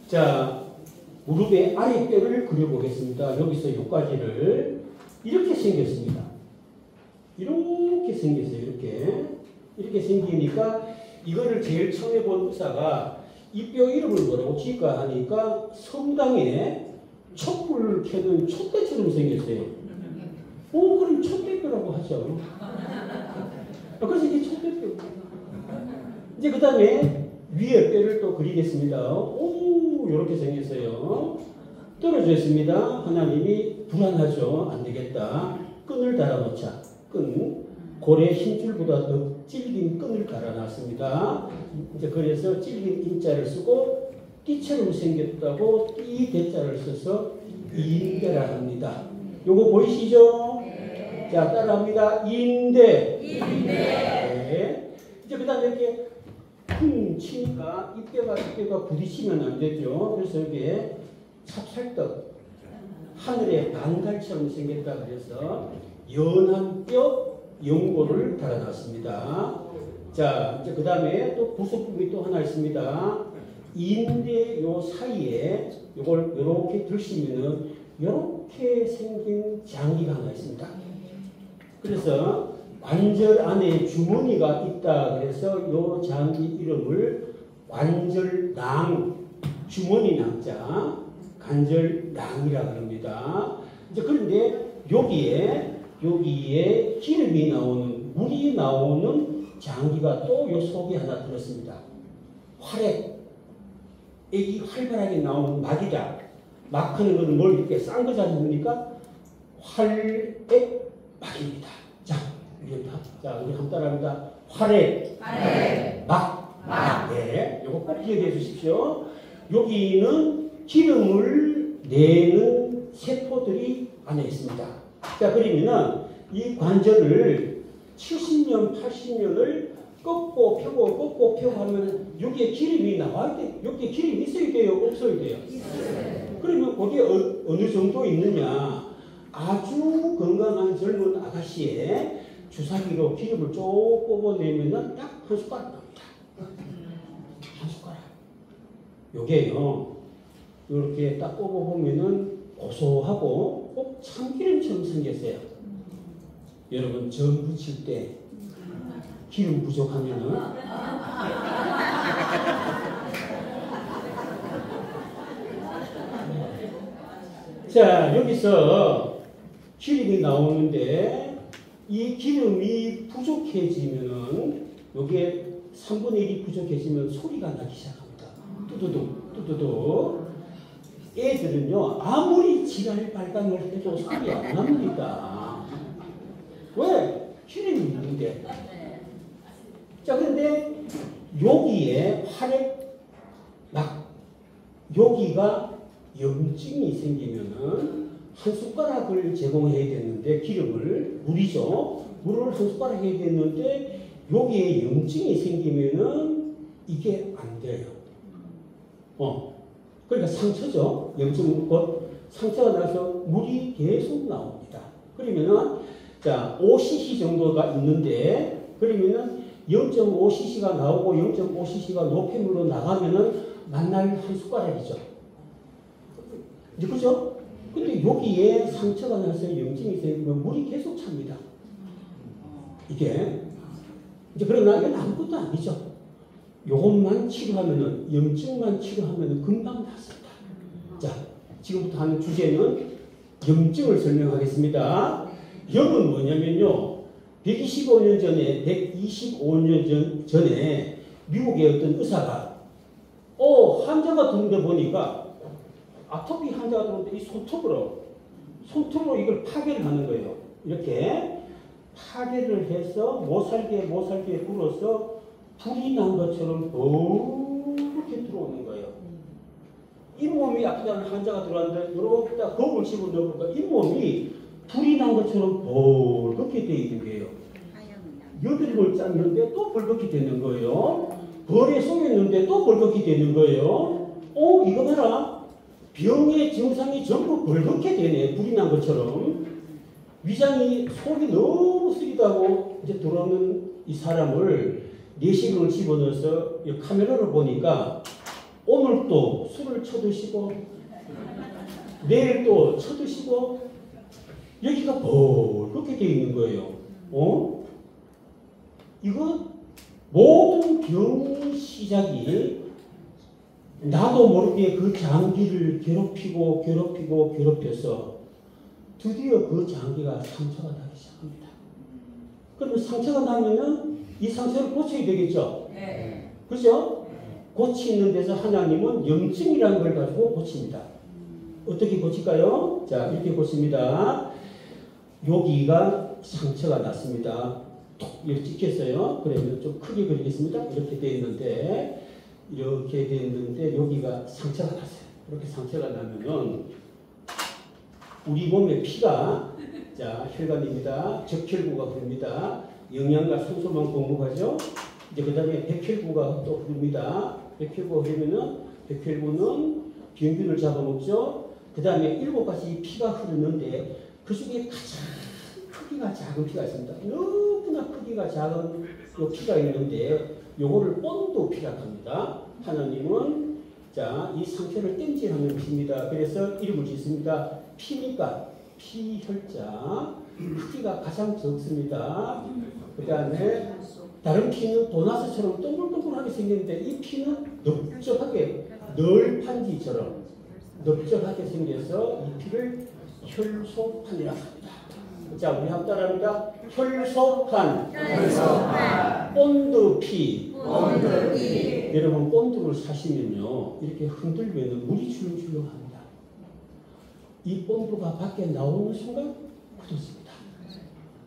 자, 무릎의 아랫뼈를 그려보겠습니다. 여기서 여기까지를 이렇게 생겼습니다. 이렇게 생겼어요. 이렇게 생기니까 이거를 제일 처음에 본 의사가 이 뼈 이름을 뭐라고 지을까 하니까 성당에 촛불을 켜는 촛대처럼 생겼어요. 그럼 촛대뼈라고 하죠. 그래서 이게 촛대뼈. 이제 그 다음에 위에 뼈를 또 그리겠습니다. 이렇게 생겼어요. 떨어졌습니다. 하나님이 불안하죠. 안 되겠다. 끈을 달아놓자. 고래 힘줄보다 더 질긴 끈을 달아놨습니다. 이제 그래서 질긴 인자를 쓰고 띠처럼 생겼다고 띠 대자를 써서 인대라 합니다. 요거 보이시죠? 네. 자, 따라합니다. 인대. 네. 이제 그 다음에 이렇게 치니까 이뼈가 부딪히면 안 되죠. 그래서 이게 찹쌀떡, 하늘의 반달처럼 생겼다 그래서 연한 뼈 연고를 달아놨습니다. 자, 이제 그 다음에 또 부속품이 또 하나 있습니다. 인대 요 사이에 요걸 요렇게 들시면은 요렇게 생긴 장기가 하나 있습니다. 그래서 관절 안에 주머니가 있다 그래서 요 장기 이름을 관절낭, 주머니 낭자, 관절낭이라고 합니다. 이제 그런데 여기에 기름이 나오는, 물이 나오는 장기가 또 요 속에 하나 들었습니다. 활액, 애기 활발하게 나오는 막이다. 막 하는 것은 뭘 이렇게 싼 거지 않습니까? 활액 막입니다. 자, 우리 한번 따라합니다. 활액, 막. 네, 요거 꼭 기억해 주십시오. 여기는 기름을 내는 세포들이 안에 있습니다. 자, 그러면은 이 관절을 70년, 80년을 꺾고 펴고 하면 여기에 기름이 나와야 돼. 여기에 기름이 있어야 돼요? 없어야 돼요? 있어요. 그러면 거기에 어느 정도 있느냐? 아주 건강한 젊은 아가씨의 주사기로 기름을 쭉 뽑아내면은 딱 한 숟가락 나옵니다. 한 숟가락. 요게요. 이렇게 딱 뽑아보면은 고소하고 꼭 참기름처럼 생겼어요. 여러분, 전 부칠 때 기름 부족하면은 자, 여기서 기름이 나오는데 이 기름이 부족해지면은 여기에 3분의 1이 부족해지면 소리가 나기 시작합니다. 뚜두둑. 애들은요, 아무리 지랄 발광을 해도 소리 안 납니다. 왜? 기름이 있는데. 자, 그런데 여기에 활액 막 여기가 염증이 생기면은 한 숟가락을 제공해야 되는데 기름을 물을 한 숟가락 해야 되는데 여기에 염증이 생기면은 이게 안 돼요. 그러니까 상처죠. 염증 곧 상처가 나서 물이 계속 나옵니다. 그러면은 자 5cc 정도가 있는데 그러면은 0.5cc가 나오고 0.5cc가 노폐물로 나가면은 만날 한 숟가락이죠. 이제 그죠? 근데 여기에 상처가 나서 염증이 생기면 물이 계속 찹니다. 이게 이제 그러나 이건 아무것도 아니죠. 요것만 치료하면은 염증만 치료하면은 금방 낫습니다. 자, 지금부터 하는 주제는 염증을 설명하겠습니다. 염은 뭐냐면요. 125년 전에 미국의 어떤 의사가 환자가 들어오는데 보니까 아토피 환자가 들어오는데 이 손톱으로 이걸 파괴를 하는 거예요. 이렇게 파괴를 해서 못 살게 굴어서 불이 난 것처럼 이렇게 들어오는 거예요. 잇몸이 아프다는 환자가 들어왔는데 이렇게 딱 겁을 집어넣으니까 잇몸이 불이 난 것처럼 벌겋게 되어 있는 거예요. 여드름을 짰는데 또 벌겋게 되는 거예요. 벌에 쏘였는데 또 벌겋게 되는 거예요. 이거 봐라. 병의 증상이 전부 벌겋게 되네. 불이 난 것처럼. 위장이 속이 너무 쓰리다고 이제 들어오는 이 사람을 내시경을 집어넣어서 카메라로 보니까 오늘 또 술을 쳐드시고 내일 또 쳐드시고 여기가 그렇게 되어 있는 거예요. 이거 모든 병의 시작이 나도 모르게 그 장기를 괴롭혀서 드디어 그 장기가 상처가 나기 시작합니다. 그러면 상처가 나면은 이 상처를 고쳐야 되겠죠? 네. 그죠? 고치는 데서 하나님은 염증이라는 걸 가지고 고칩니다. 어떻게 고칠까요? 자, 이렇게 고칩니다. 여기가 상처가 났습니다. 이렇게 찍혔어요. 그러면 좀 크게 그리겠습니다. 이렇게 되어 있는데, 여기가 상처가 났어요. 이렇게 상처가 나면은 우리 몸의 피가, 자, 혈관입니다. 적혈구가 흐릅니다. 영양과 산소만 공급하죠. 이제 그 다음에 백혈구가 또 흐릅니다. 백혈구가 흐르면은 백혈구는 병균을 잡아먹죠. 그 다음에 7가지 피가 흐르는데 그 중에 가장 크기가 작은 피가 있습니다. 너무나 크기가 작은 요 피가 있는데 요거를 본도피라고 합니다. 하나님은 자, 이 상처를 땜질하는 피입니다. 그래서 이름을 짓습니다. 피니까 피혈자 크기가 가장 적습니다. 그 다음에 다른 피는 도나스처럼 동글동글하게 생겼는데 이 피는 넓적하게 널판지처럼 넓적하게 생겨서 이 피를 혈소판이라고 합니다. 자, 우리 한번 따라합니다. 혈소판, 본드피. 여러분 본드를 사시면요 이렇게 흔들면 물이 줄줄합니다. 이 본드가 밖에 나오는 순간 굳어집니다.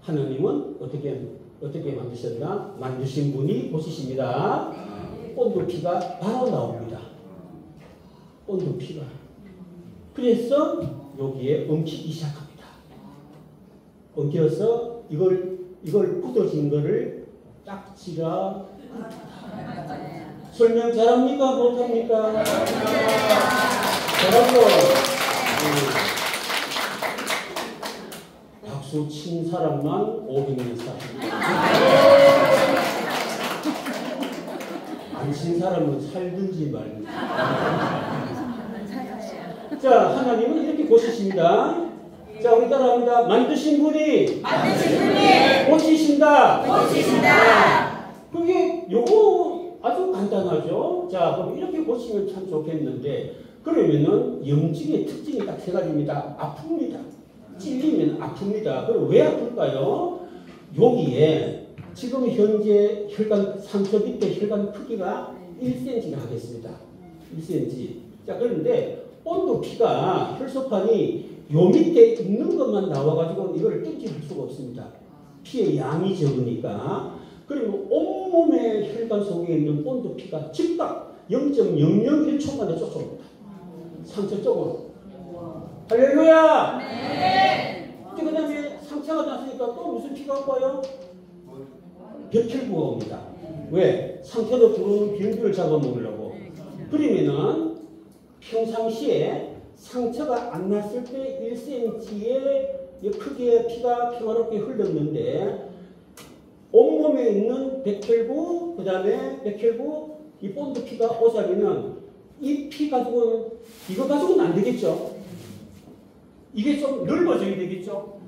하나님은 어떻게 만드셨나? 만드신 분이 보시십니다. 본드피가 바로 나옵니다. 본드피가. 그래서 여기에 엉키기 시작합니다. 엉켜서 이걸 굳어진 거를 딱지라. 설명 잘합니까? 못합니까? 잘하죠? 박수 친 사람만 500년 삽니다. 안 친 사람은 살든지 말든지. 자, 하나님은 이렇게 고치십니다. 자, 우리 따라합니다. 만드신 분이 고치신다. 그게 요거 아주 간단하죠. 자, 그럼 이렇게 고치면 참 좋겠는데 그러면은 염증의 특징이 딱 3가지입니다. 아픕니다. 찔리면 아픕니다. 그럼 왜 아플까요? 여기에 지금 현재 혈관 상처 밑에 혈관 크기가 1cm가 하겠습니다. 1cm. 자, 그런데 본드피가 혈소판이 요 밑에 있는 것만 나와가지고 이걸 땜질할 수가 없습니다. 피의 양이 적으니까. 그리고 온몸의 혈관 속에 있는 본드피가 즉각 0.001초 만에 쫓아옵니다. 상처 쪽으로. 할렐루야! 네. 그 다음에 상처가 났으니까 또 무슨 피가 와요? 백혈구가 옵니다. 왜? 상처로 들어오는 병균을 잡아먹으려고. 그러면은 평상시에 상처가 안 났을 때 1cm의 크기의 피가 평화롭게 흘렀는데 온몸에 있는 백혈구, 그 다음에 백혈구, 이 본드피가 오자면은 이 피 가지고는 이거 가지고는 안 되겠죠. 이게 좀 넓어져야 되겠죠.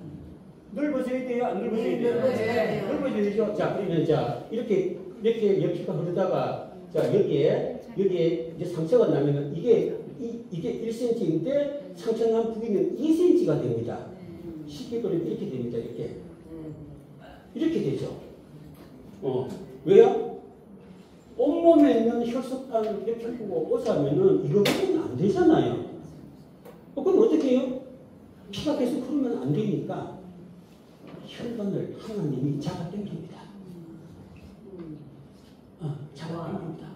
넓어져야 돼요? 안 넓어져야 돼요? 넓어져야 되죠. 자, 그러면 자, 이렇게 피가 흐르다가 자, 여기에 이제 상처가 나면은 이게 1cm인데 상처 난 부위는 2cm가 됩니다. 쉽게 그리면 이렇게 됩니다. 이렇게 되죠. 왜요? 온몸에 있는 혈소판 백혈구가 오자면은 이거 보면 안 되잖아요. 그럼 어떻게 해요? 피가 계속 흐르면 안 되니까 혈관을 하나님이 잡아당깁니다. 잡아당깁니다.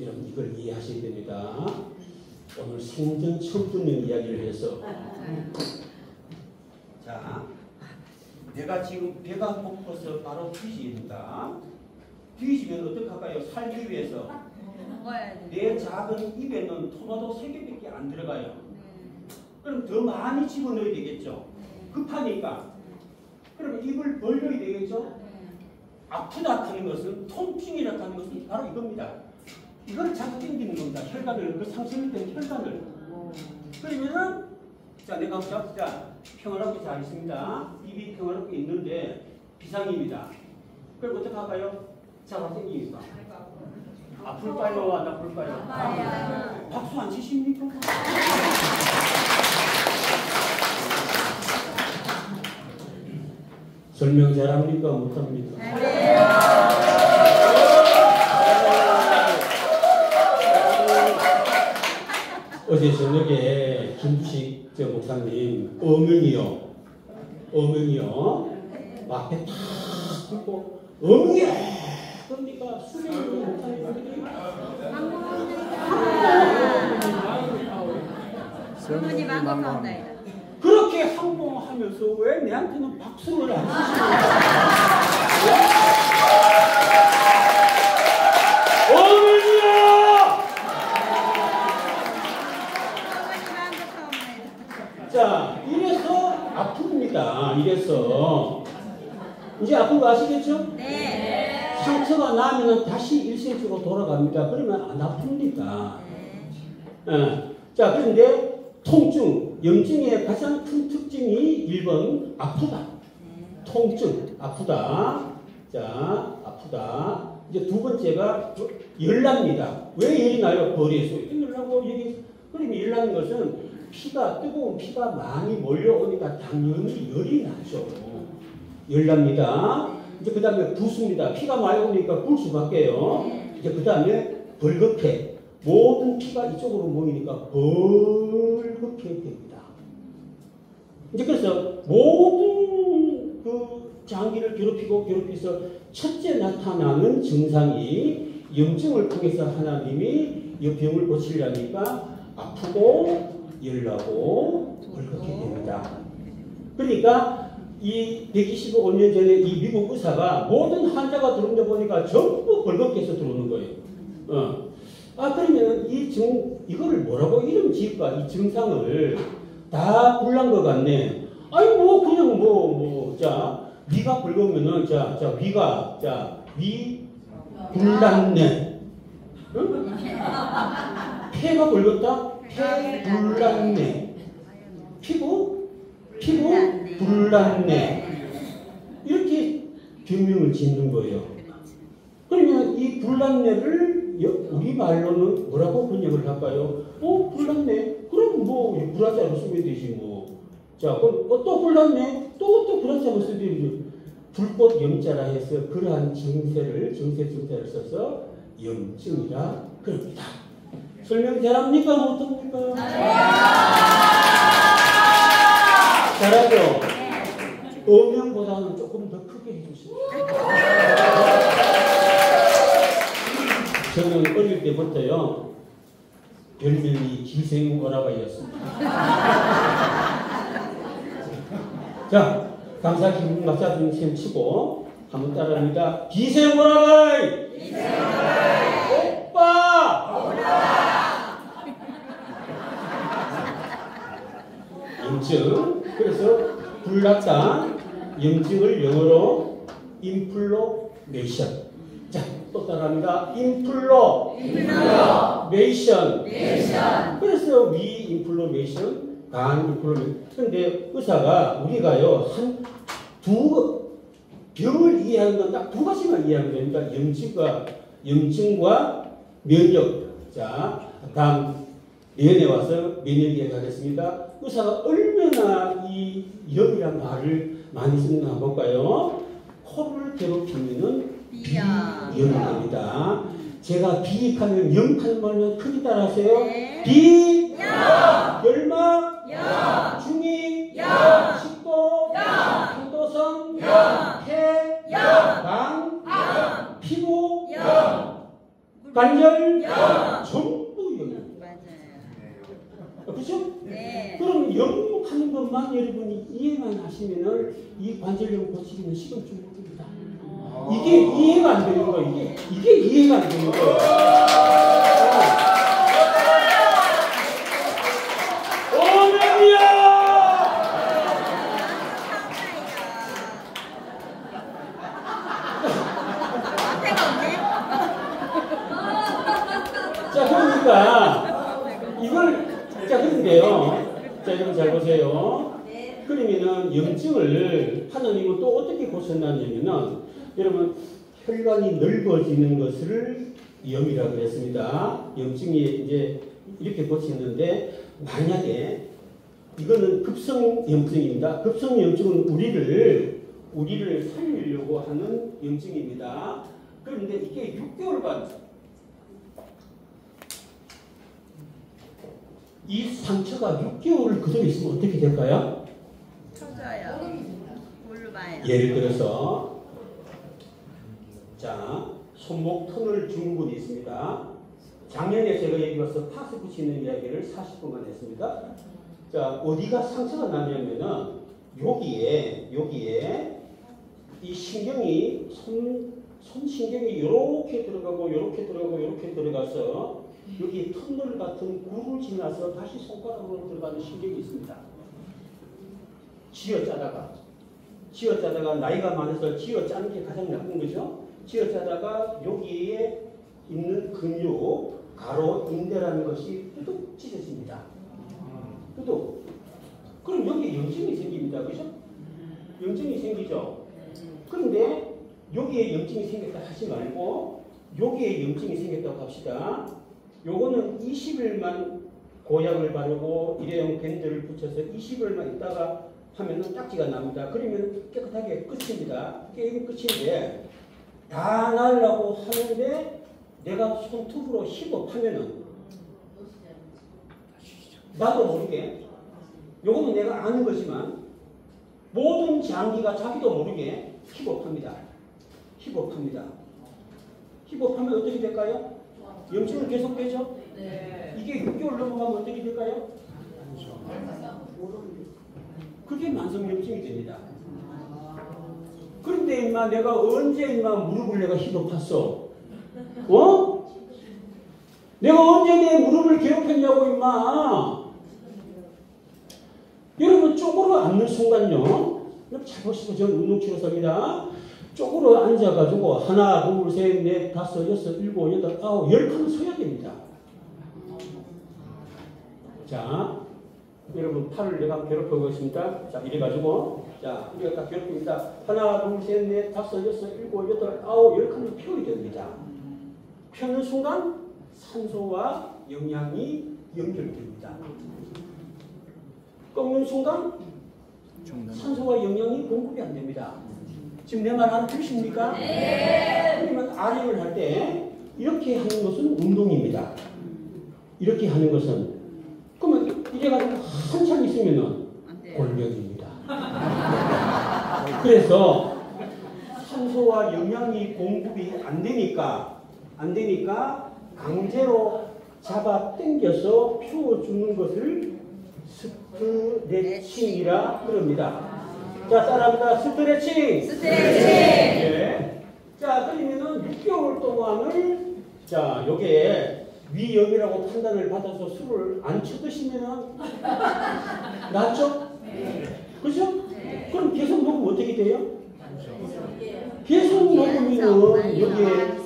여러분 이걸 이해하셔야 됩니다. 오늘 생전 처음 듣는 이야기를 해서 자, 내가 지금 배가 고파서 바로 뒤집니다. 뒤지면 어떡할까요? 살기 위해서 내 작은 입에는 토마토 3개밖에 안 들어가요. 그럼 더 많이 집어넣어야 되겠죠. 급하니까. 그럼 입을 벌려야 되겠죠. 아프다 하는 것은, 통증이라 하는 것은 바로 이겁니다. 이걸 자꾸 당기는 겁니다. 혈관을, 그 상승된 혈관을. 그러면은, 자, 내가 자, 평화롭게 잘 있습니다. 입이 평화롭게 있는데, 비상입니다. 그럼 어떻게 할까요? 자가 당기니까. 아플까요? 안 아플까요? 아파요. 박수 안 치십니까? 설명 잘합니까? 못합니까? 어제 저녁에 김부식 목사님 어명이요. 앞에 탁 듣고 어명이요. 그러니까 수련을 목사님들이 성모님 한국합니다. 그렇게 항공하면서 왜 내한테는 박수를 안 치시는 어머니야! 자, 이래서 아픕니다. 이래서 이제 아픈 거 아시겠죠? 네. 상처가 나면 다시 일생적으로 돌아갑니다. 그러면 안 아픕니다. 자, 그런데 통증, 염증의 가장 큰 특징이 1번 아프다. 통증, 아프다. 자, 아프다. 이제 두 번째가 열납니다. 왜 열이 나요? 벌에서 열나고 여기 그러면 열나는 것은 피가 뜨거운 피가 많이 몰려오니까 당연히 열이 나죠. 열납니다. 이제 그 다음에 붓습니다. 피가 많이 오니까 붓 수밖에요. 이제 그 다음에 벌겋게 모든 피가 이쪽으로 모이니까 벌겋게 됩니다. 이제 그래서 모든 그 장기를 괴롭혀서 첫째 나타나는 증상이 염증을 통해서 하나님이 이 병을 고치려니까 아프고 열나고 벌겋게 됩니다. 그러니까 이 125년 전에 이 미국 의사가 모든 환자가 들어오는 데 보니까 전부 벌겋게 해서 들어오는 거예요. 그러면 이거를 뭐라고 이름 지을까? 이 증상을 다 불난 것 같네. 아니, 그냥 자, 위가 벌겋으면은, 위가, 위, 불났네. 응? 폐가 벌겋다? 폐, 불났네. 피부, 불났네. 이렇게 병명을 짓는 거예요. 그러면 이 불났네를 우리 말로는 뭐라고 번역을 할까요? 불났네. 그럼 불화자로 쓰면 되지 뭐. 자, 그럼 또 불났네. 또 불화자로 쓰면 되지. 불꽃 염자라 해서 그러한 정세 써서 염증이라 그럽니다. 설명 잘합니까? 못합니까? 잘하죠? 어명보다는 조금 더 크게 해주십시오. 저는 어릴 때부터요, 별명이 기생오라바였습니다. 자, 강사 김박사님 시험 치고 한번 따라합니다. 기생오라바이! 오빠! 염증. 그래서 불났다. 염증을 영어로 인플로메이션. 자, 또 따라합니다. 인플로메이션. 그래서 위 인플로메이션, 간 인플로메이션. 근데 의사가 우리가요, 병을 이해하는 건 딱 두 가지만 이해하면 됩니다. 염증과 면역. 자, 다음 면에 와서 면역에 가겠습니다. 의사가 얼마나 이 염이란 말을 많이 쓰는가 한번 볼까요? 코를 괴롭히면은 비염이 됩니다. 제가 비익하면 염하는 말만 크게 따라하세요. 네. 비, 염, 열마, 염, 중이, 염, 식도, 염, 편도성, 염, 폐, 염, 방, 염, 피부, 염, 관절, 염. 전부 염입니다. 맞아요. 그렇죠? 네. 그럼 염하는 것만 여러분이 이해만 하시면은 이 관절염 고치기는 시간 좀 못합니다. 이게 이해가 안 되는 거, 이게 이해가 안 되는 거예요. 오늘이야! 앞에가 없네. 그런데요. 자, 여러분 잘 보세요. 네. 그러면은 염증을 하나님은 또 어떻게 고쳤냐면은 여러분 혈관이 넓어지는 것을 염이라고 그랬습니다. 염증이 이제 이렇게 고치는데 만약에 이거는 급성 염증입니다. 급성 염증은 우리를 살리려고 하는 염증입니다. 그런데 이게 6개월간 이 상처가 6개월을 그대로 있으면 어떻게 될까요? 터져요. 뭘로 봐요? 예를 들어서 자 손목 터널 증후군이 있습니다. 작년에 제가 여기 와서 파스 붙이는 이야기를 40분간 했습니다. 자 어디가 상처가 나냐면은 여기에 이 신경이 손신경이 이렇게 들어가고 이렇게 들어가서 여기 터널 같은 굴을 지나서 다시 손가락으로 들어가는 신경이 있습니다. 쥐어짜다가 나이가 많아서 쥐어짜는 게 가장 나쁜 거죠. 쥐어짜다가 여기에 있는 근육 가로 인대라는 것이 뚜둑 찢어집니다. 뚜둑. 그럼 여기에 염증이 생깁니다. 그죠? 염증이 생기죠. 그런데 여기에 염증이 생겼다 하지 말고 여기에 염증이 생겼다고 합시다. 요거는 20일만 고약을 바르고 일회용 밴드를 붙여서 20일만 있다가 하면은 딱지가 납니다. 그러면 깨끗하게 끝입니다. 게임이 끝인데 다 나으려고 하는데 내가 손톱으로 힙업하면은 나도 모르게 요거는 내가 아는 거지만 모든 장기가 자기도 모르게 힙업합니다. 힙업하면 어떻게 될까요? 염증은 계속 되죠? 네. 이게 6개월 넘어가면 어떻게 될까요? 그게 만성염증이 됩니다. 그런데 임마 내가 언제 임마 무릎을 내가 힙업했어? 어? 내가 언제 내 무릎을 괴롭혔냐고 임마. 여러분 쪼그려 앉는 순간요. 잘 보시고 저는 운동치료사입니다. 쪼그려 앉아가지고 하나, 둘, 셋, 넷, 다섯, 여섯, 일곱, 여덟, 아홉, 10칸을 서야 됩니다. 자, 여러분 팔을 내가 괴롭혀보겠습니다. 자, 이래가지고 자, 우리가 딱 괴롭힙니다. 하나, 둘, 셋, 넷, 다섯, 여섯, 일곱, 여덟, 아홉, 10칸을 펴야 됩니다. 펴는 순간 산소와 영양이 연결됩니다. 꺾는 순간 산소와 영양이 공급이 안 됩니다. 지금 내 말 알아들으십니까? 네. 그러면 아령을 할 때 이렇게 하는 것은 운동입니다. 이렇게 하는 것은 그러면 이래가지고 한참 있으면은 골격입니다. 그래서 산소와 영양이 공급이 안 되니까 강제로 잡아 당겨서 피워주는 것을 스트레칭이라 그럽니다. 자, 따라합니다. 스트레칭. 네. 자, 그러면은 6개월 동안을 자, 요게 위염이라고 판단을 받아서 술을 안 쳐드시면은 낫죠? 그죠? 그럼 계속 먹으면 어떻게 돼요? 계속 먹으면은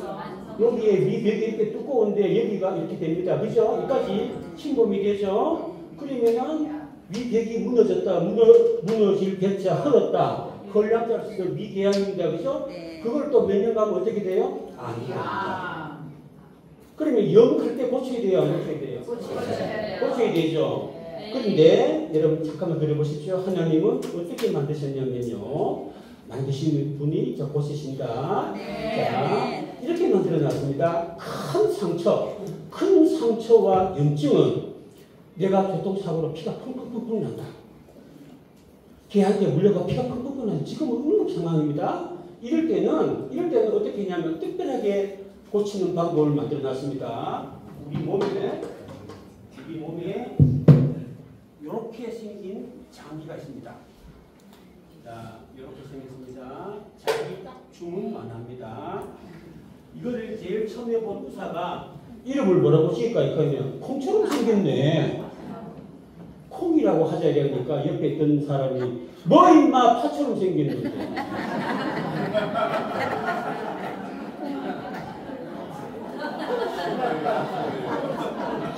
여기에 위벽이 이렇게 두꺼운데 여기가 이렇게 됩니다. 그죠? 여기까지 침범이 되죠? 그러면은 위벽이 무너졌다, 무너질 배차 헐었다, 헐락자로서 미개양입니다. 그죠? 그걸 또 몇 년 가면 어떻게 돼요? 안 됩니다. 그러면 염할 때 고쳐야 돼요? 안 고쳐야 돼요? 고쳐야 되죠. 그런데 여러분 잠깐만 들어보십시오. 하나님은 어떻게 만드셨냐면요. 만드신 분이 저 보시신다. 자, 이렇게 만들어놨습니다. 큰 상처와 염증은 내가 교통사고로 피가 펑펑펑펑 난다. 걔한테 물려가 피가 펑펑펑 난다. 지금은 응급 상황입니다. 이럴 때는 어떻게 했냐면 특별하게 고치는 방법을 만들어놨습니다. 우리 몸에 이렇게 생긴 장기가 있습니다. 자, 이렇게 생겼습니다. 장기 딱 주문만 합니다. 이거를 제일 처음에 본 의사가 이름을 뭐라고 지을까 했거든요. 콩처럼 생겼네. 콩이라고 하자 이러니까 옆에 있던 사람이 뭐 임마 파처럼 생겼는데.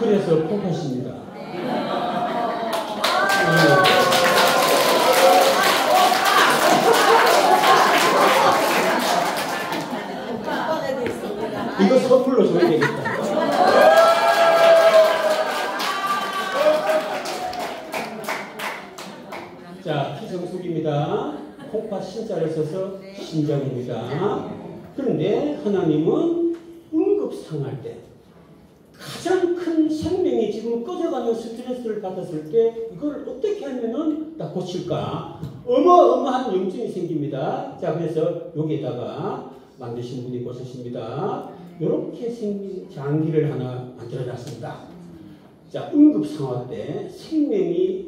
그래서 콩팥입니다. 신입니다. 콩팥 신자를 써서 신장입니다. 그런데 하나님은 응급 상할 때 가장 큰 생명이 지금 꺼져가는 스트레스를 받았을 때 이걸 어떻게 하면은 다 고칠까? 어마어마한 염증이 생깁니다. 자, 그래서 여기에다가 만드신 분이 고쳤습니다. 이렇게 생긴 장기를 하나 만들어 놨습니다. 자, 응급 상황 때 생명이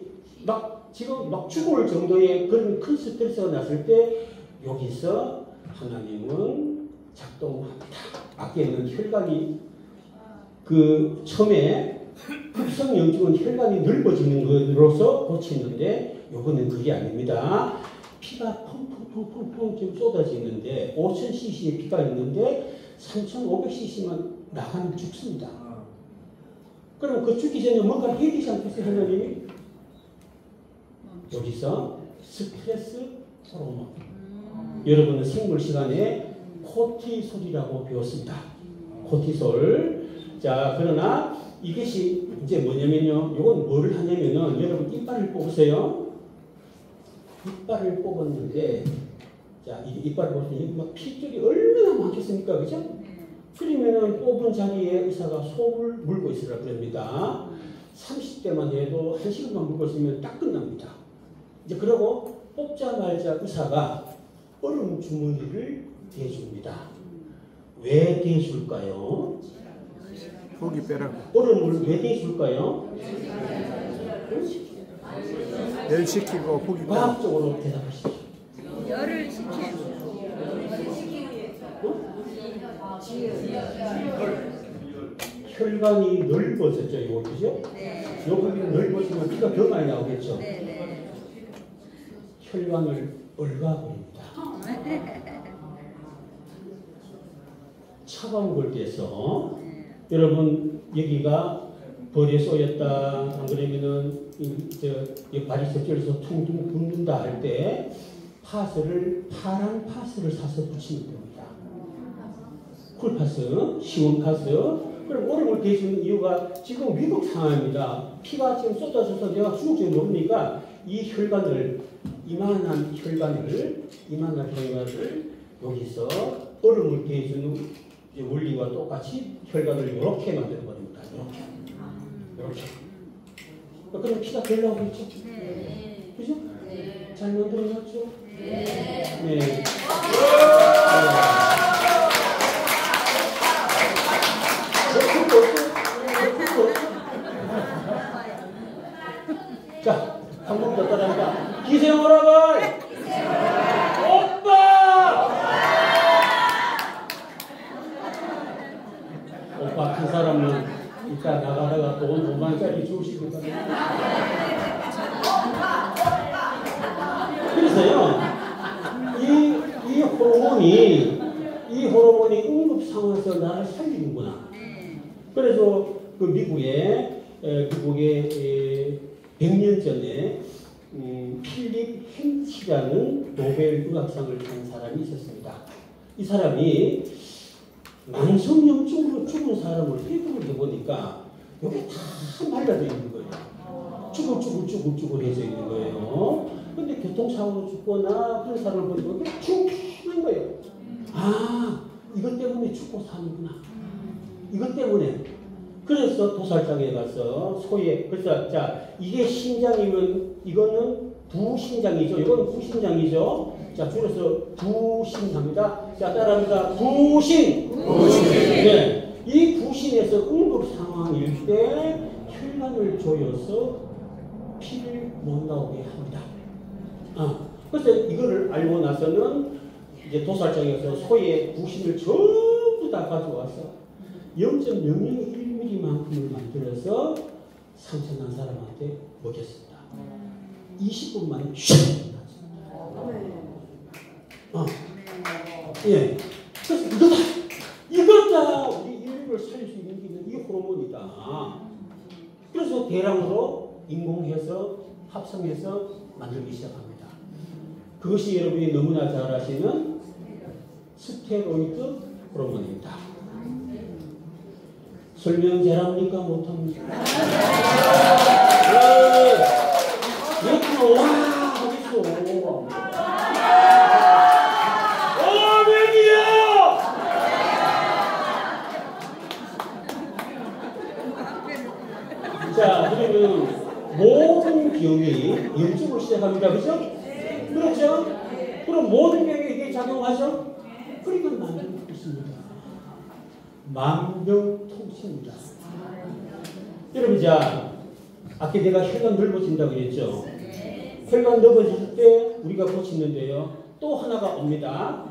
지금 막 죽을 정도의 그런 큰 스트레스가 났을 때 여기서 하나님은 작동합니다. 밖에 있는 혈관이 처음에 급성염증은 혈관이 넓어지는 것으로서 고치는데 요거는 그게 아닙니다. 피가 펑펑펑펑펑 지금 쏟아지는데 5000cc의 피가 있는데 3500cc만 나가면 죽습니다. 그럼 그 죽기 전에 뭔가 해야 되지 않겠어요, 하나님이? 여기서 스트레스 호르몬. 여러분은 생물 시간에 코티솔이라고 배웠습니다. 코티솔. 자, 그러나 이것이 이제 뭐냐면요. 이건 뭐를 하냐면은 여러분 이빨을 뽑으세요. 이빨을 뽑았는데, 자, 이빨을 뽑으면 막 피줄이 얼마나 많겠습니까? 그죠? 그러면은 뽑은 자리에 의사가 속을 물고 있으라 그럽니다. 30대만 해도 1시간만 물고 있으면 딱 끝납니다. 이제 그러고 뽑자마자 의사가 얼음 주머니를 대줍니다. 왜 대줄까요? 속이 빼라고. 얼음을 왜 대줄까요? 열 식히고 속이 빼라고. 과학적으로 대답하십시오. 열을 식히고. 혈관이 넓어졌죠, 이거 그죠? 네. 여기 넓어지면 피가 더 많이 나오겠죠. 네. 혈관을 얽어버립니다. 차가운 골대에서 여러분 여기가 벌에 쏘였다 안 그러면은 발이 젖절해서 퉁퉁 붓는다 할 때 파란 파스를 사서 붙이면 됩니다. 쿨파스, 시원 파스. 그럼 얼음을 대주는 이유가 지금 위급 상황입니다. 피가 지금 쏟아져서 내가 죽을지 모르니까 이 혈관을 이만한 혈관을 여기서 얼음을 대주는 원리와 똑같이 혈관을 이렇게 만들어 버립니다. 이렇게. 그럼 피가 덜 나오겠죠? 네. 그죠? 네. 잘 만들어놨죠? 네. 네. 자, 한 번 더 따라합니다. 기생 오라걸! 오빠! 오빠 한 사람은 이따 나가다가 돈 5만원짜리 주시고 그래서요, 이 호르몬이 응급 상황에서 나를 살리는구나. 그래서 그 미국에 100년 전에 필립 행치라는 노벨 의학상을 탄 사람이 있었습니다. 이 사람이 만성염증으로 죽은 사람을 해부를 해보니까 여기 다 말라져 있는 거예요. 쭈글쭈글해져 있는 거예요. 근데 교통사고로 죽거나 그런 사람을 보니까 퉁퉁한 거예요. 아, 이것 때문에 죽고 사는구나. 이것 때문에. 그래서 도살장에 가서 그래서 자, 이게 신장이면 이거는 부신장이죠. 이거는 부신장이죠. 자, 줄여서 부신합니다. 자, 따라합니다. 부신. 네. 이 부신에서 응급 상황일 때 혈관을 조여서 피를 못 나오게 합니다. 그래서 이거를 알고 나서는 이제 도살장에서 소의 부신을 전부 다 가져와서 0.001mm만큼을 만들어서 상처난 사람한테 먹였습니다. 20분 만에 슉 예. 그래서 이거다 우리 인류를 살릴 수 있는 게 이 호르몬이다. 그래서 대량으로 인공해서 합성해서 만들기 시작합니다. 그것이 여러분이 너무나 잘 아시는 스테로이드 호르몬입니다. 설명 잘합니까? 못합니까? 이렇게 와 하겠어. 자, 그러면 모든 병이 영적으로 시작합니다. 그죠? 그렇죠? 그럼 모든 병에 이게 작용하죠? 그러니까 만병 있습니다. 만병통치입니다. 여러분, 자, 아까 내가 혈관 넓어진다고 그랬죠? 혈관 넓어질 때 우리가 고치는데요. 또 하나가 옵니다.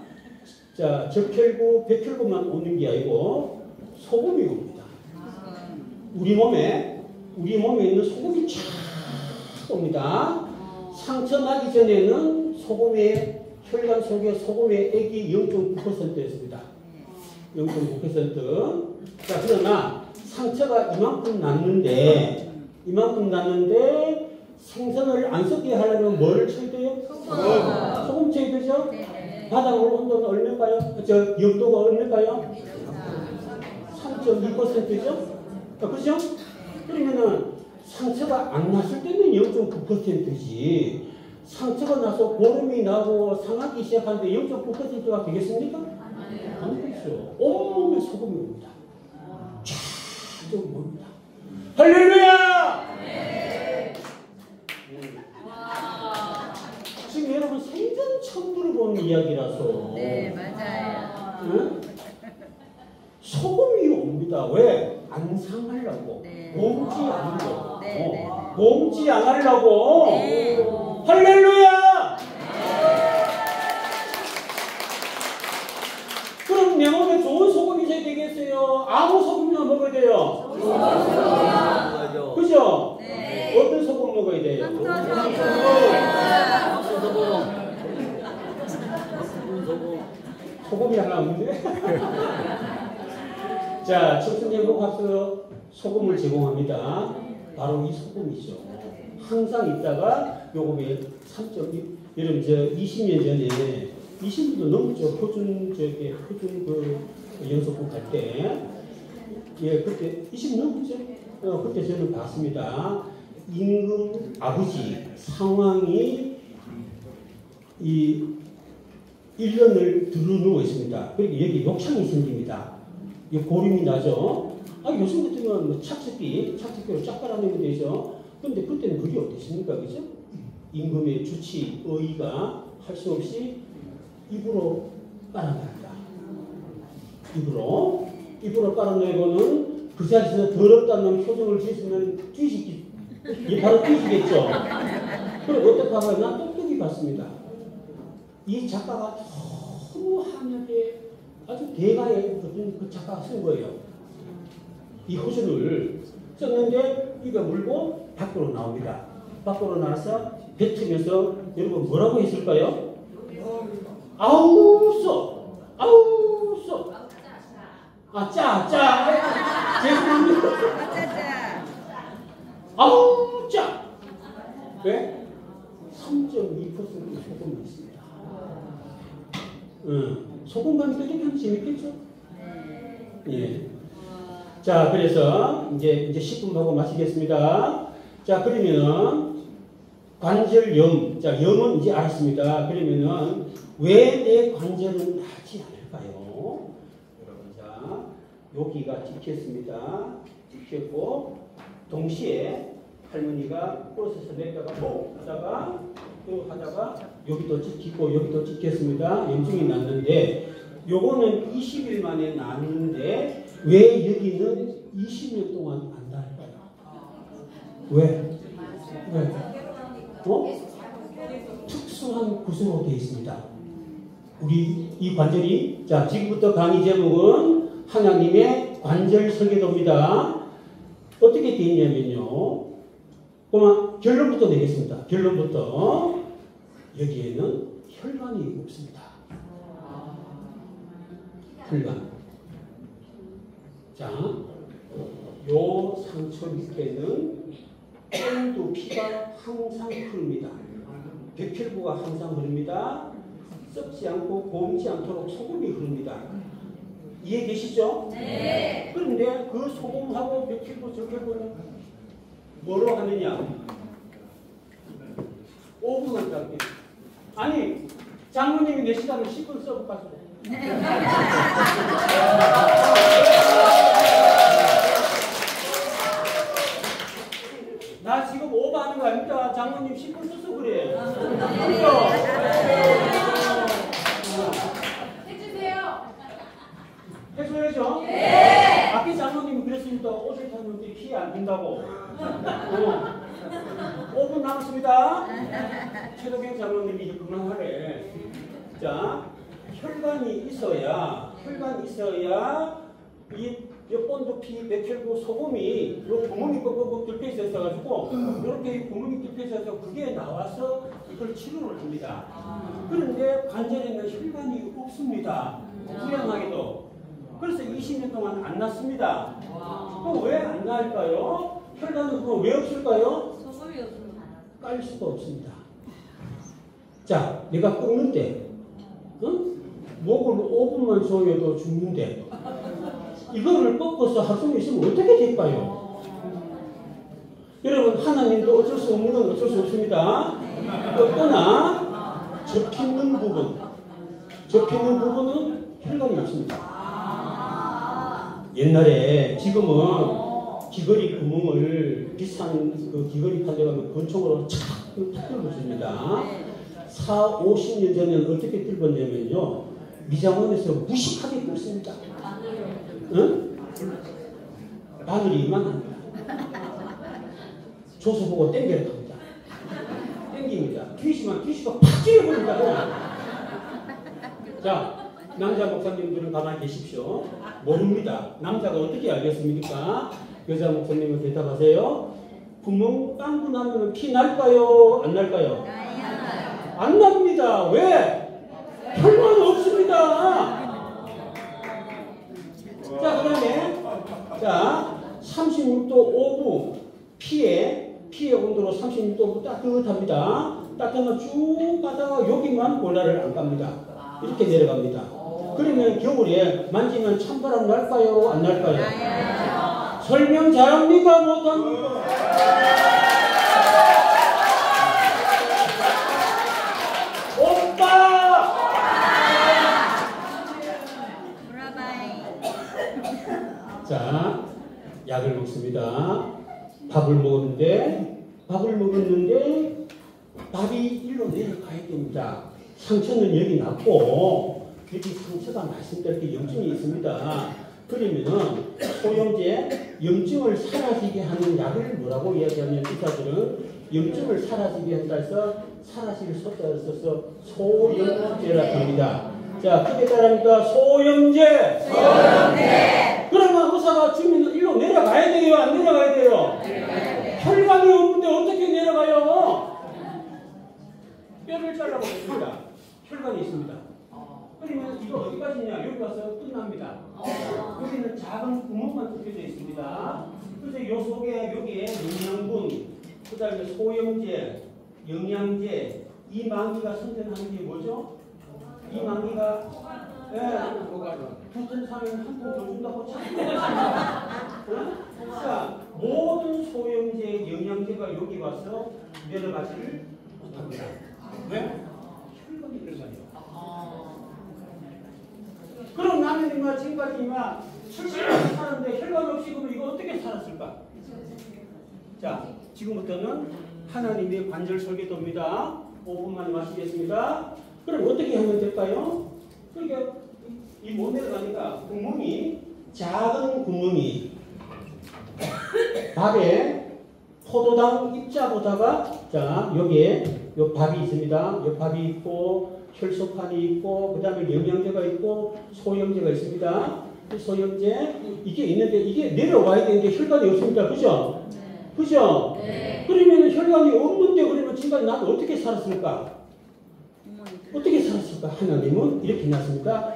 자, 적혈구, 백혈구만 오는 게 아니고 소금이 옵니다. 우리 몸에 있는 소금이 쫙 옵니다. 상처 나기 전에는 혈관 속에 소금의 액이 0.9%였습니다. 0.9%. 자, 그러나 상처가 이만큼 났는데 생선을 안 썩게 하려면 뭐를 쳐야 돼요? 소금 쳐야 되죠? 바닥으로 온도는 얼마일까요? 염도가 얼마일까요? 3.2%죠? 그죠? 그러면은 상처가 안 났을 때는 0.9%지. 상처가 나서 고름이 나고 상하기 시작하는데 0.9%가 되겠습니까? 안 되죠. 온몸에 소금이 옵니다. 쫙 옵니다. 할렐루야! 지금 여러분 생전 처음 들어본 이야기라서. 네, 맞아요. 응? 소금이 옵니다. 왜? 안 상하려고. 네. 몸지 않으려고. 네. 몸지 않으려고. 네. 할렐루야! 그럼 내 몸에 좋은 소금이 있어야 되겠어요? 아무 소금이나 먹어야 돼요? 그죠? 네. 어떤 소금 먹어야 돼요? 소금이 하나 없는데? 자, 청천제목학교 소금을 제공합니다. 바로 이 소금이죠. 항상 있다가 요금에 3.2, 여러분 20년 전에 20년도 넘었죠. 표준 연속국 갈 때. 예, 그때 20년 넘었죠. 그때 저는 봤습니다. 임금 아버지 상황이 이 1년을 들어누워 있습니다. 그리고 여기 욕창이 생깁니다. 이 고름이 나죠. 요즘 같으면 뭐 착즙기로 쫙 빨아내면 되죠. 그런데 그때는 그게 어땠습니까? 그죠? 임금의 주치, 의의가 할 수 없이 입으로 빨아냅니다. 입으로 빨아내고는 그 자리에서 더럽다는 표정을 지으면 바로 뒤지겠죠. 그리고 어떻게 봐봐요? 난 똑똑히 봤습니다. 이 작가가 너무 한약에 아주 대가의 그 작가가 쓴 거예요. 이 호수를 썼는데 이거 물고 밖으로 나옵니다. 밖으로 나와서 뱉으면서 여러분 뭐라고 했을까요? 아우 써! 아우 써! 죄송합니다. 아우 짜! 왜? 3.2% 소금이 있습니다. 소금감이 뜨니까 재밌겠죠? 예. 자, 그래서 이제 10분 하고 마치겠습니다. 자, 그러면 관절염. 자, 염은 이제 알았습니다. 그러면은 왜 내 관절은 낫지 않을까요? 여러분, 자, 여기가 찍혔습니다. 찍혔고 동시에 할머니가 버스에서 내다가 하다가 또 하다가 여기도 찍히고 여기도 찍혔습니다. 염증이 났는데 요거는 20일 만에 났는데 왜 여기는 20년 동안 안 날까요? 왜? 특수한 구조로 되어 있습니다. 우리 이 관절이 자 지금부터 강의 제목은 하나님의 관절 설계도입니다. 어떻게 되어 있냐면요. 그러면 결론부터 내겠습니다. 결론부터 여기에는 혈관이 없습니다. 혈관. 자, 요 상처 밑에는 뼈도 피가 항상 흐릅니다. 백혈구가 항상 흐릅니다. 썩지 않고 곰지 않도록 소금이 흐릅니다. 이해되시죠? 네. 그런데 그 소금하고 백혈구, 적혈구는 뭐로 하느냐? 5분만 짧게. 아니, 장모님이 내 시간을 10분 써볼까? 나 지금 오버하는 거 아닙니다. 장모님 신분 써서 그래. 해주세요. 해줘야죠? 네! 아까 장모님이 그랬으니까 옷을 탔는데 피해 안 된다고. 5분 남았습니다. 최도경 장모님이 이제 그만하래. 자, 혈관이 있어야 이 본도피, 맥혈구, 소금이 요 구멍이 뻑뻑 뚫려 있어가지고 이렇게 구멍이 뚫려 있어서 그게 나와서 이걸 치료를 합니다. 그런데 관절에는 혈관이 없습니다. 불행하게도. 그래서 20년 동안 안 났습니다. 그럼 왜 안 나을까요? 혈관은 그거 왜 없을까요? 소금이 없습니다. 깔 수가 없습니다. 자, 내가 꺾는데, 목을 5분만 조여도 죽는데, 이거를 꺾어서 하루 종일 있으면 어떻게 될까요? 여러분, 하나님도 어쩔 수 없는 건 어쩔 수 없습니다. 꺾거나 접히는 부분은 혈관이 없습니다. 옛날에 지금은 귀걸이 구멍을 비싼 그 귀걸이 판대 가면 권총으로 착 뚫어줍니다. 50년 전에는 어떻게 뚫었냐면요. 미장원에서 무식하게 뚫습니다. 응? 바늘이 이만합니다. 조수 보고 땡겨야 합니다. 땡깁니다. 귀시가 팍 찔러버린다고. 자, 남자 목사님들은 가만히 계십시오. 모릅니다. 남자가 어떻게 알겠습니까? 여자 목사님은 대답하세요. 구멍 빵꾸 나면 피 날까요? 안 날까요? 안 납니다. 왜? 혈관 없습니다. 자, 그다음에 36도 5분 피의 온도로 36도 따뜻합니다. 따뜻하면 쭉 가다가 여기만 볼라를 안 갑니다. 이렇게 내려갑니다. 그러면 겨울에 만지면 찬바람 날까요? 안 날까요? 설명 잘합니까? 못합니까? 오빠! 자, 약을 먹습니다. 밥을 먹었는데 밥이 일로 내려가야 됩니다. 상처는 여기 났고 여기 상처가 말씀드렸게 염증이 있습니다. 그러면 소염제, 염증을 사라지게 하는 약을 뭐라고 이야기하면 의사들은 염증을 사라지게 한다 해서 사라질 숫자를 써서 소염제라고 합니다. 자, 그게 따릅니다. 소염제! 그러면 의사가 주면 일로 내려가야 돼요? 안 내려가야 돼요? 혈관이 없는데 어떻게 내려가요? 뼈를 잘라보겠습니다. 혈관이 있습니다. 그러면 이거 어디까지냐? 여기 와서 끝납니다. 여기는 작은 구멍만 뚫려져 있습니다. 그래서 요 속에 여기에 영양분, 그 다음에 소염제, 영양제, 이 망기가 선전하는 게 뭐죠? 이 망기가 두턴 사면 한 톤 더 준다고 참. 자, 모든 소염제, 영양제가 여기 와서 내려가지를 못합니다. 왜? 혈관이 들어가요. 그럼 남편이나 지금까지나 70년 사는데 혈관 없이 그러면 이거 어떻게 살았을까? 자, 지금부터는 하나님의 관절 설계도입니다. 5분만 마시겠습니다. 그럼 어떻게 하면 될까요? 그러니까 이 못 내려가니까 구멍이, 작은 구멍이 밥에 포도당 입자보다가 자, 여기에 요 밥이 있습니다. 요 밥이 있고 혈소판이 있고 그 다음에 영양제가 있고 소염제가 있습니다. 소염제 이게 있는데 이게 내려와야 되는데 혈관이 없습니다. 그죠? 그죠? 그러면 혈관이 없는데 그러면 지금까지 나는 어떻게 살았을까? 어떻게 살았을까? 하나님은 이렇게 놨습니다.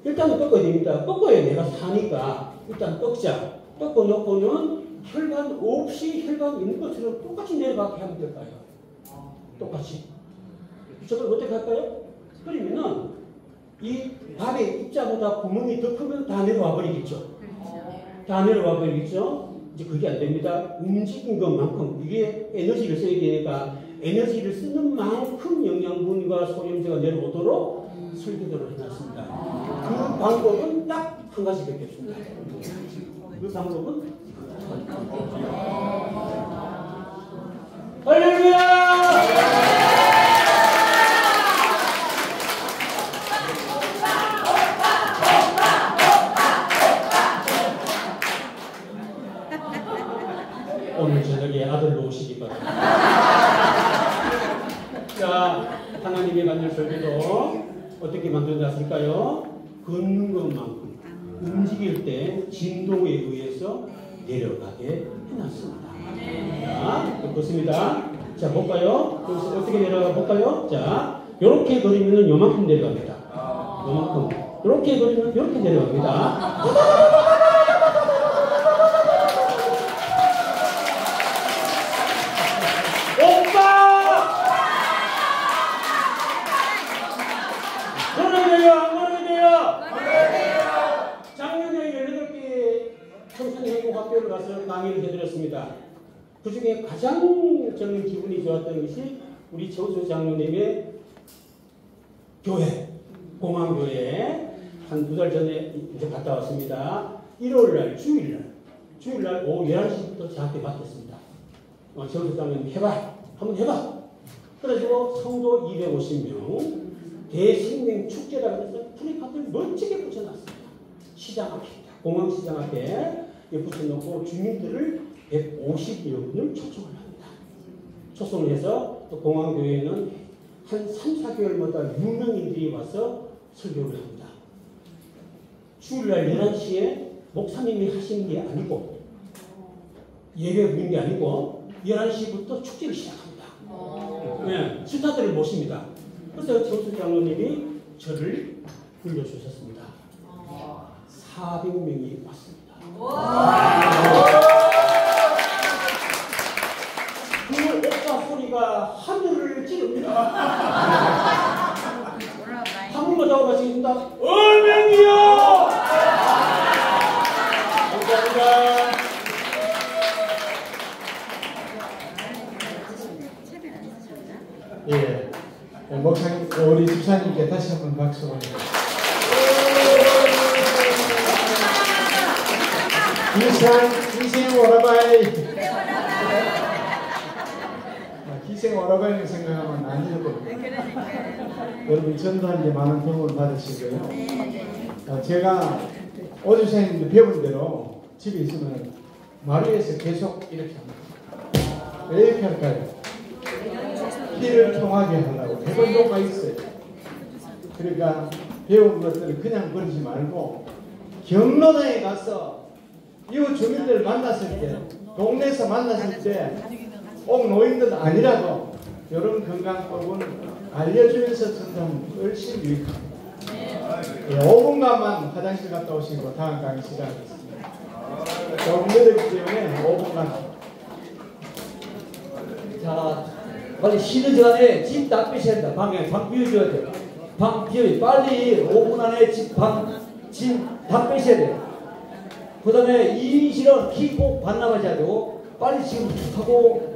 일단은 꺾어야 됩니다. 꺾어야 내가 사니까 일단 꺾자. 꺾어놓고는 혈관 없이 혈관 있는 것처럼 똑같이 내려가게 하면 될까요? 똑같이. 저걸 어떻게 할까요? 그러면은 이 밥의 입자보다 구멍이 더 크면 다 내려와 버리겠죠. 다 내려와 버리겠죠. 이제 그게 안 됩니다. 움직인 것만큼 이게 에너지를 써야 되니까 에너지를 쓰는 만큼 영양분과 소염제가 내려오도록 설계도를 해놨습니다. 그 방법은 딱 한 가지밖에 없습니다. 그 방법은 오늘 저녁에 아들로 오시기 바랍니다. 자, 하나님의 간절 설교도 어떻게 만들어놨을까요? 걷는 것만큼 움직일 때 진동에 의해서 내려가게 해놨습니다. 자, 그렇습니다. 자, 볼까요? 여기서 어떻게 내려가 볼까요? 자, 요렇게 그리면 요만큼 내려갑니다. 요만큼. 요렇게 그리면 요렇게 내려갑니다. 오빠! 그러면 돼요? 안 그러면 돼요? 작년에 18개 청소년행복학교를 가서 강의를 해드렸습니다. 그 중에 가장 저는 기분이 좋았던 것이 우리 정수 장로님의 교회, 공항교회 한 2달 전에 이제 갔다 왔습니다. 1월날 주일날 오후 11시부터 저한테 맡겼습니다. 정수 장로님 해봐. 한번 해봐. 그래가지고 성도 250명 대생명 축제라고 해서 플래카드를 멋지게 붙여놨습니다. 시장 앞입니다. 공항시장 앞에 붙여놓고 주민들을 150명을 초청을 합니다. 초청을 해서 또 공항교회는 한 3, 4개월마다 유명인들이 와서 설교를 합니다. 주일날 11시에 목사님이 하시는 게 아니고 예배 부르는 게 아니고 11시부터 축제를 시작합니다. 네, 스타들을 모십니다. 그래서 정수 장로님이 저를 불러주셨습니다. 400명이 왔습니다. 그 옥사 소리가 하늘을 찌릅니다. 한 번만 잡아가시겠습니다. 얼맹이요! 감사합니다. 예, 목사님, 우리 집사님께 다시 한번 박수 보내드립니다. 기생 오라바이. 기생 오라바이를 생각하면 안 되거든요. 여러분 전도한 데 많은 도움을 받으시고요. 제가 오주사님도 배운 대로 집에 있으면 마루에서 계속 이렇게 합니다. 왜 이렇게 할까요? 피를 통하게 하려고 해본 효과가 있어요. 그러니까 배운 것들을 그냥 버리지 말고 경로당에 가서 이웃 주민들을 만났을 때, 동네에서 만났을 때 꼭 노인들 아니라도 이런 건강법은 알려주면서 전도하면 훨씬 유익합니다. 예, 5분간만 화장실 갔다 오시고 다음 강의 시작하겠습니다. 조금 늦었기 때문에 5분간. 자, 빨리 쉬는 시간에 집 다 빼셔야 된다. 방 비워줘야 돼. 방 비워. 빨리 5분 안에 집 다 빼셔야 돼. 그 다음에 이실은 키 꼭 반납하셔야 되고, 빨리 지금 하고